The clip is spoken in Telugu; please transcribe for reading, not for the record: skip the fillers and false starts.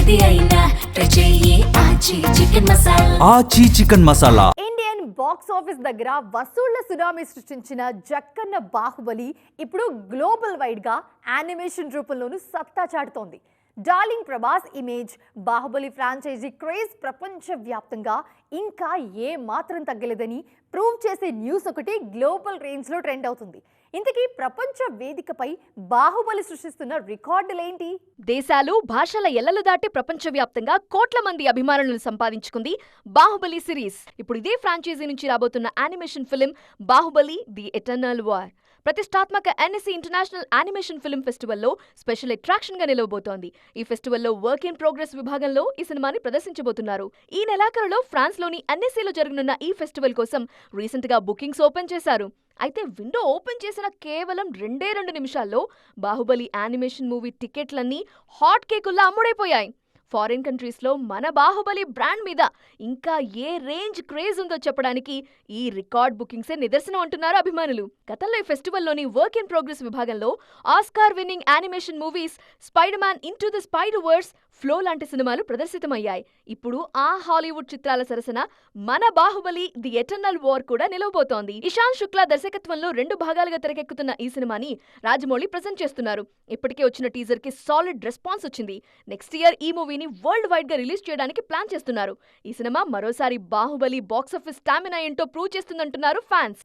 ఏది అయినా ట్రై చెయ్యి ఆచి చికెన్ మసాలా. ఆచి chicken masala. Indian box office దగ్గర వసూళ్ల సునామీ సృష్టించిన జక్కన్న బాహుబలి ఇప్పుడు గ్లోబల్ వైడ్ గా యానిమేషన్ రూపంలోనూ సత్తా చాటుతోంది. Darling Prabhas image, Baahubali franchise craze ప్రపంచవ్యాప్తంగా ఇంకా ఏ మాత్రం తగ్గలేదని ప్రూవ్ చేసే న్యూస్ ఒకటి గ్లోబల్ రేంజ్లో ట్రెండ్ అవుతుంది. ఇంతకీ ప్రపంచ వేదికపై బాహుబలి సృష్టిస్తున్న రికార్డులేంటి? దేశాలు, భాషల ఎల్లలు దాటి ప్రపంచవ్యాప్తంగా కోట్ల మంది అభిమానులను సంపాదించుకుంది బాహుబలి సిరీస్. ఇప్పుడు ఇదే ఫ్రాంచైజీ నుంచి రాబోతున్న animation film Baahubali the eternal war ప్రతిష్టాత్మక ఎన్ఎస్సీ ఇంటర్నేషనల్ యానిమేషన్ ఫిల్మ్ ఫెస్టివల్లో స్పెషల్ అట్రాక్షన్ గా నిలవబోతోంది. ఈ ఫెస్టివల్లో వర్క్ ఇన్ ప్రోగ్రెస్ విభాగంలో ఈ సినిమాని ప్రదర్శించబోతున్నారు. ఈ నెలాఖరులో ఫ్రాన్స్ లోని ఎన్ఎస్సీలో జరగనున్న ఈ ఫెస్టివల్ కోసం రీసెంట్ గా బుకింగ్స్ ఓపెన్ చేశారు. అయితే విండో ఓపెన్ చేసిన కేవలం 2 నిమిషాల్లో బాహుబలి యానిమేషన్ మూవీ టికెట్లన్నీ హాట్ కేకుల్లా అమ్ముడైపోయాయి. ఫారిన్ కంట్రీస్లో మన బాహుబలి బ్రాండ్ మీద ఇంకా ఏ రేంజ్ క్రేజ్ ఉందో చెప్పడానికి ఈ రికార్డ్ బుకింగ్సే నిదర్శనం అంటున్నారు అభిమానులు. గతంలో ఈ ఫెస్టివల్లోని వర్క్ ఇన్ ప్రోగ్రెస్ విభాగంలో Oscar winning animation movies Spider Man into the Spider Verse, Flow లాంటి సినిమాలు ప్రదర్శితమయ్యాయి. ఇప్పుడు ఆ హాలీవుడ్ చిత్రాల సరసన మన బాహుబలి ది ఎటర్నల్ వార్ కూడా నిలవబోతోంది. ఇషాంత్ శుక్లా దర్శకత్వంలో 2 భాగాలుగా తెరకెక్కుతున్న ఈ సినిమాని రాజమౌళి ప్రెజెంట్ చేస్తున్నారు. ఇప్పటికే వచ్చిన టీజర్ కి సాలిడ్ రెస్పాన్స్ వచ్చింది. నెక్స్ట్ ఇయర్ ఈ మూవీని వరల్డ్ వైడ్ గా రిలీజ్ చేయడానికి ప్లాన్ చేస్తున్నారు. ఈ సినిమా మరోసారి బాహుబలి బాక్సాఫీస్ స్టామినా ఏంటో ప్రూవ్ చేస్తుందంటున్నారు ఫ్యాన్స్.